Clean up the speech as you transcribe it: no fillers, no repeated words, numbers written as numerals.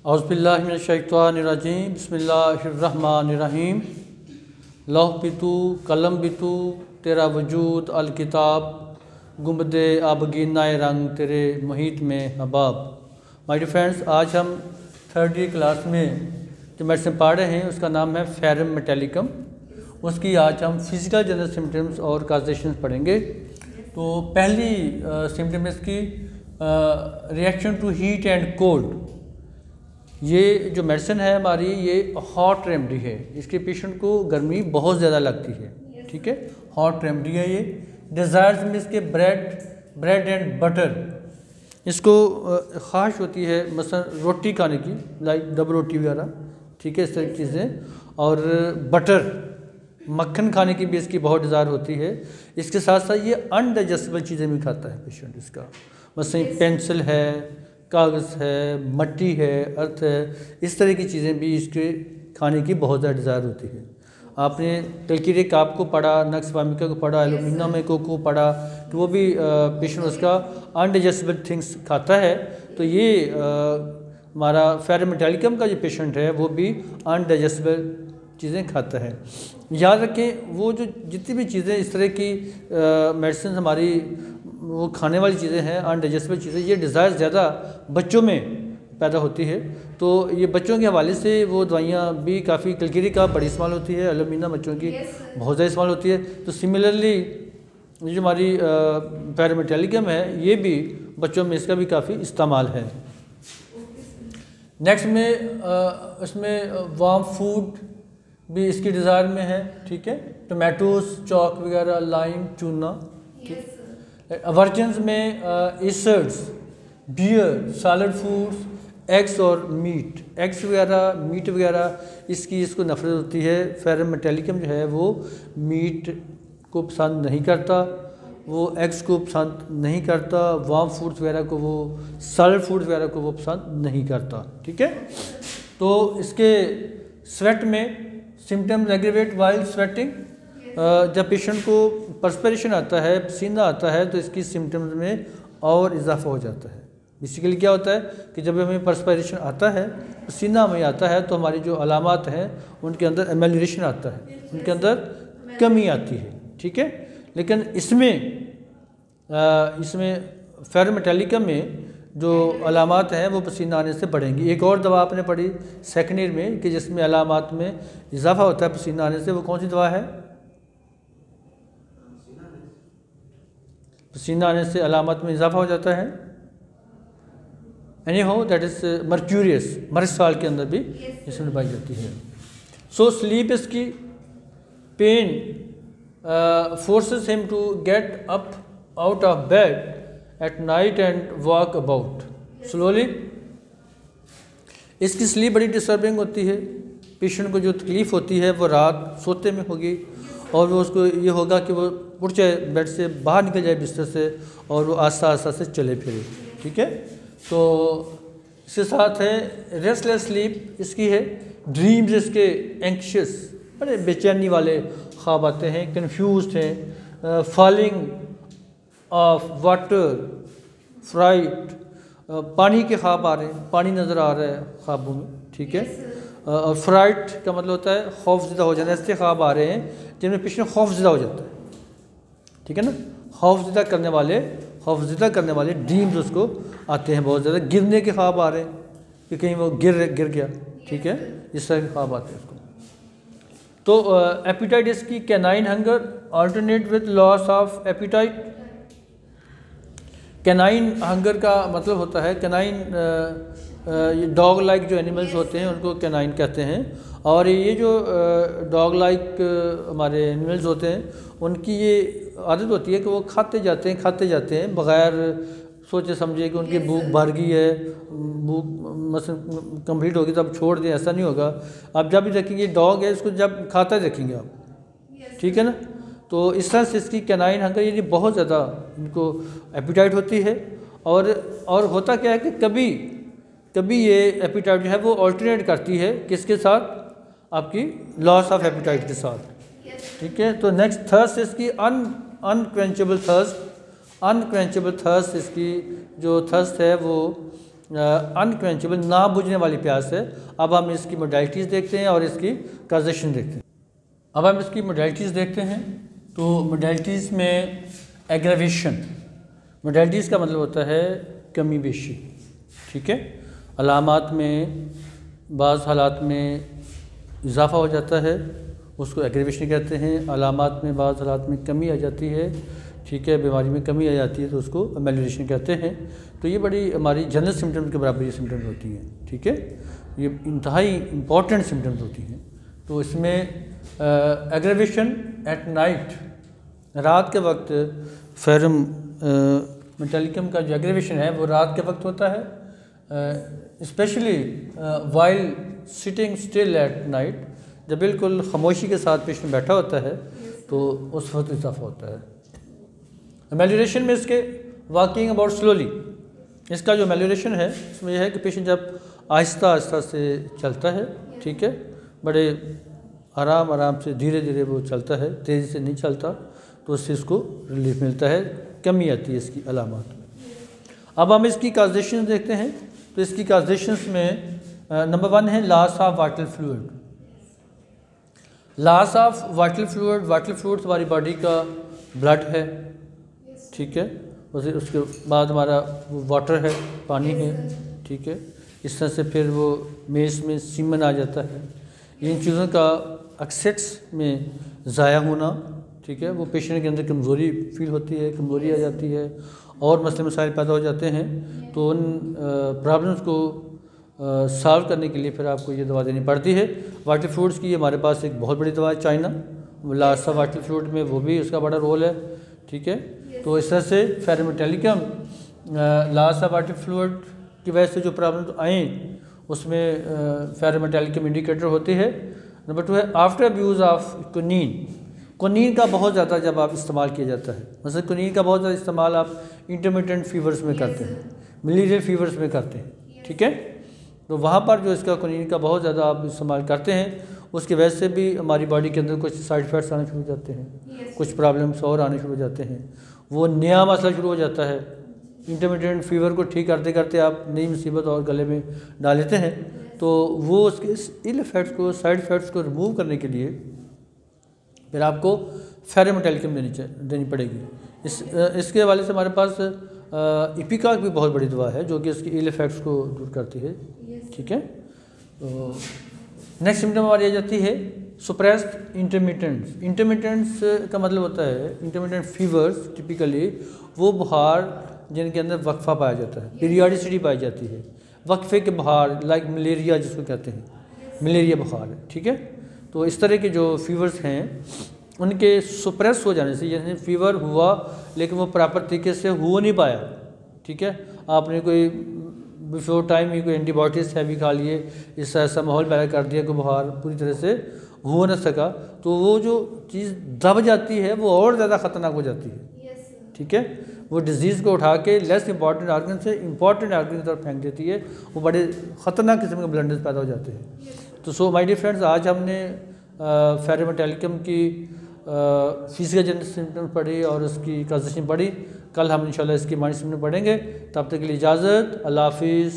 औज़ुबिल्लाहिमिनश्शैतानिर्रजीम बिस्मिल्लाहिर्रहमानिर्रहीम। लौह बितू कलम बितू तेरा वजूद अल किताब गुंबदे आबगीनाए रंग तेरे मुहीत में हबाब। माय डियर फ्रेंड्स, आज हम थर्ड ईयर क्लास में जो मेडिसिन पढ़ रहे हैं उसका नाम है फेरम मेटालिकम। उसकी आज हम फिजिकल जनरल सिम्टम्स और काजेशन पढ़ेंगे। तो पहली सिम्टम इसकी reaction to heat and cold. ये जो मेडिसिन है हमारी, ये हॉट रेमडी है। इसके पेशेंट को गर्मी बहुत ज़्यादा लगती है, ठीक है। हॉट रेमडी है ये। डिज़ायर्स में इसके ब्रेड एंड बटर, इसको ख्वाहिश होती है मसलन रोटी खाने की, लाइक डबल रोटी वगैरह, ठीक है, इस तरह की चीज़ें। और बटर मक्खन खाने की भी इसकी बहुत डिज़ायर होती है। इसके साथ साथ ये अनडाइजेस्टेबल चीज़ें भी खाता है पेशेंट इसका, मसलन पेंसिल है, कागज़ है, मट्टी है, अर्थ है, इस तरह की चीज़ें भी इसके खाने की बहुत ज़्यादा डिज़ायर होती है। आपने कलकीरे काप को पढ़ा, नक्स वामिका को पढ़ा, एलुमिनियम को पढ़ा, तो वो भी पेशेंट उसका अनडाइजेस्टेबल थिंग्स खाता है। तो ये हमारा फेरम मेटालिकम का जो पेशेंट है वो भी अनडाइजेस्टेबल चीज़ें खाता है। याद रखें, वो जो जितनी भी चीज़ें इस तरह की मेडिसिन हमारी वो खाने वाली चीज़ें हैं, अनडाइजेस्टेबल चीज़ें, ये डिज़ायर ज़्यादा बच्चों में पैदा होती है। तो ये बच्चों के हवाले से वो दवाइयाँ भी काफ़ी, कलकीरी का बड़ी इस्तेमाल होती है, एलुमिना बच्चों की बहुत ज़्यादा इस्तेमाल होती है। तो सिमिलरली ये जो हमारी फेरम मेटालिकम है, ये भी बच्चों में इसका भी काफ़ी इस्तेमाल है। नेक्स्ट में इसमें वार्म फूड भी इसकी डिज़ायर में है, ठीक है। टोमेटोज़, चॉक वगैरह, लाइम, चूना, ठीक। वर्जन्स में एसर्ट्स, बियर, सैलड फूड्स, एग्स और मीट, एग्स वगैरह, मीट वगैरह, इसको नफरत होती है। फेरम मेटालिकम जो है वो मीट को पसंद नहीं करता, वो एग्स को पसंद नहीं करता, वार्म फूड्स वगैरह को, वो सैलड फूड्स वगैरह को वो पसंद नहीं करता, ठीक है। तो इसके स्वेट में सिम्टम्स एग्रीवेट वाइल स्वेटिंग। जब पेशेंट को पर्सपिरेशन आता है, पसीना आता है, तो इसकी सिम्टम्स में और इजाफा हो जाता है। बेसिकली क्या होता है कि जब हमें पर्सपिरेशन आता है, पसीना हमें आता है, तो हमारी जो अलामात हैं उनके अंदर एमेलिरेशन आता है, उनके अंदर कमी आती है, ठीक है। लेकिन इसमें फेरम मेटालिकम में जो अलामात हैं वो पसीना आने से बढ़ेंगी। एक और दवा आपने पढ़ी सेकेंड ईयर में कि जिसमें अलामात में इजाफा होता है पसीना आने से, वो कौन सी दवा है? पसीना आने से अलामत में इजाफा हो जाता है। एनी हो दैट इज़ मर्क्यूरियस, मरसाल के अंदर भी इसमें पाई जाती है। सो स्लीप इसकी pain forces him to get up out of bed at night and walk about slowly. इसकी स्लीप बड़ी डिस्टर्बिंग होती है। पेशेंट को जो तकलीफ़ होती है वो रात सोते में होगी, और वो उसको ये होगा कि वो उठ जाए, बेड से बाहर निकल जाए बिस्तर से, और वो आस्ता आस्ता से चले फिरे, ठीक है। तो इसके साथ है रेस्टलेस स्लीप इसकी है। ड्रीम्स इसके एंक्शियस, बड़े बेचैनी वाले ख्वाब आते हैं, कंफ्यूज्ड हैं, फॉलिंग ऑफ वाटर, फ्राइट, पानी के ख्वाब आ रहे हैं, पानी नज़र आ रहा है ख्वाबों में, ठीक है। और फ्राइट का मतलब होता है खौफज़दा हो जाना। ऐसे ख्वाब आ रहे हैं जिनमें पेशेंट खौफज़दा हो जाता है, ठीक है ना। खौफज़दा करने वाले ड्रीम्स उसको आते हैं बहुत ज़्यादा। गिरने के ख्वाब आ रहे हैं कि कहीं वो गिर गया, ठीक है, इस तरह के ख्वाब आते हैं उसको। तो एपिटाइट इसकी canine hunger alternate with loss of appetite. Canine hunger का मतलब होता है, कैनाइन ये डॉग लाइक जो एनिमल्स होते हैं उनको कैनाइन कहते हैं। और ये जो डॉग लाइक हमारे एनिमल्स होते हैं उनकी ये आदत होती है कि वो खाते जाते हैं बग़ैर सोचे समझे कि उनकी भूख भर गई है, भूख मसलन कंप्लीट होगी तब छोड़ दें, ऐसा नहीं होगा। आप जब भी देखेंगे डॉग है, इसको जब खाता देखेंगे आप, ठीक है ना। तो इस तरह से इसकी कैनाइन हंगर यानी बहुत ज़्यादा इनको एपिटाइट होती है। और होता क्या है कि कभी ये एपिटाइट जो है वो ऑल्टरनेट करती है किसके साथ? आपकी लॉस ऑफ एपिटाइट के साथ, ठीक है। तो नेक्स्ट थर्स्ट इसकी अनक्वेंचेबल थर्स्ट। इसकी जो थर्स्ट है वो अनक्वेंचेबल, ना बुझने वाली प्यास है। अब हम इसकी मोडालिटीज़ देखते हैं और इसकी काजेशन देखते हैं। अब हम इसकी मोडालिटीज़ देखते हैं। तो मोडालिटीज़ में एग्रावेशन, मोडालिटीज़ का मतलब होता है कमी बेशी, ठीक है। अलामात में बाज़ हालात में इजाफ़ा हो जाता है, उसको एग्रावेशन कहते हैं। अलामात में बाज़ हालात में कमी आ जाती है, ठीक है, बीमारी में कमी आ जाती है तो उसको अमेलियोरेशन कहते हैं। तो ये बड़ी हमारी जनरल सिम्टम्स के बराबर ये सिम्टम्स होती हैं, ठीक है, ये इंतहाई इम्पॉर्टेंट सिम्टम्स होती हैं। तो इसमें एग्रावेशन एट नाइट, रात के वक्त फेरम मेटालिकम का जो एग्रावेशन है वो रात के वक्त होता है, specially while sitting still at night, जब बिल्कुल खामोशी के साथ पेशेंट बैठा होता है तो उस वक्त इजाफा होता है। अमेलियोरेशन में इसके वॉकिंग अबाउट स्लोली, इसका जो अमेलियोरेशन है इसमें यह है कि पेशेंट जब आहिस्ता आहिस्ता से चलता है, ठीक है, बड़े आराम आराम से धीरे धीरे वो चलता है, तेज़ी से नहीं चलता, तो उससे इसको रिलीफ मिलता है, कमी आती है इसकी अलामात में। अब हम इसकी काजेशन देखते हैं। तो इसकी काजेशंस में नंबर 1 है loss of vital fluid. Loss of vital fluid, vital fluid हमारी बॉडी का ब्लड है, ठीक है, उसके बाद हमारा वाटर है, पानी है, ठीक है, इस तरह से फिर वो मेस में सीमन आ जाता है। इन चीज़ों का एक्सेस में ज़ाया होना, ठीक है, वो पेशेंट के अंदर कमज़ोरी फील होती है, कमज़ोरी आ जाती है और मसले मसाइल पैदा हो जाते हैं। तो उन प्रॉब्लम्स को सॉल्व करने के लिए फिर आपको ये दवा देनी पड़ती है। वाइटल फ्लूइड्स की हमारे पास एक बहुत बड़ी दवा है China, loss of vital fluid में वो भी उसका बड़ा रोल है, ठीक है। तो इस तरह से ferrum metallicum, loss of vital fluid की वजह से जो प्रॉब्लम आए उसमें फेरम मेटालिकम इंडिकेटर होती है। नंबर 2 है after abuse of quinine. Quinine का बहुत ज़्यादा जब आप इस्तेमाल किया जाता है, मतलब क्विनीन का बहुत ज़्यादा इस्तेमाल आप इंटरमिटेंट फीवर्स में करते हैं, मलेरियल फीवर्स में करते हैं, ठीक है। तो वहाँ पर जो इसका क्विनीन का बहुत ज़्यादा आप इस्तेमाल करते हैं, उसकी वजह से भी हमारी बॉडी के अंदर कुछ साइड इफ़ेक्ट्स आने शुरू हो जाते हैं, कुछ प्रॉब्लम्स और आने शुरू हो जाते हैं, वो नया मसला शुरू हो जाता है। इंटरमिटेंट फीवर को ठीक करते करते आप नई मुसीबत और गले में डाल लेते हैं। तो वो उसके इल इफ़ेक्ट्स को, साइड इफ़ेक्ट्स को रिमूव करने के लिए फिर आपको फेरम मेटालिकम देनी पड़ेगी। इसके हवाले से हमारे पास इपिका भी बहुत बड़ी दवा है जो कि इसकी इल इफ़ेक्ट्स को दूर करती है, ठीक है। तो नेक्स्ट सिम्टम हमारी आ जाती है सुप्रेस्ड इंटरमिटेंट्स। इंटरमिटेंट्स का मतलब होता है इंटरमिटेंट फीवर्स, टिपिकली वो बुखार जिनके अंदर वक्फा पाया जाता है, पीरियडिसिटी पाई जाती है, वक्फे के बुखार, लाइक मलेरिया जिसको कहते हैं, मलेरिया बुखार है, ठीक है। तो इस तरह के जो फीवर्स हैं उनके सुप्रेस हो जाने से, जैसे फीवर हुआ लेकिन वो प्रॉपर तरीके से हो नहीं पाया, ठीक है, आपने कोई बिफोर टाइम ही कोई एंटीबायोटिक्स हैवी खा लिए, इस ऐसा माहौल पैदा कर दिया कि बुखार पूरी तरह से हो न सका, तो वो जो चीज़ दब जाती है वो और ज़्यादा ख़तरनाक हो जाती है, ठीक है। वो डिज़ीज़ को उठा के लेस इंपॉर्टेंट आर्गन से इंपॉर्टेंट आर्गन की तरफ फेंक देती है, वो बड़े ख़तरनाक किस्म के ब्लंडर्स पैदा हो जाते हैं। तो सो माय डियर फ्रेंड्स, आज हमने फेरम मेटालिकम की फिजिकल जनरल सिम्टम्स पढ़ी और उसकी काजेशन पढ़ी। कल हम इंशाल्लाह इसकी माइंड सिम्टम पढ़ेंगे। तब तक के लिए इजाज़त, अल्लाह हाफिज़।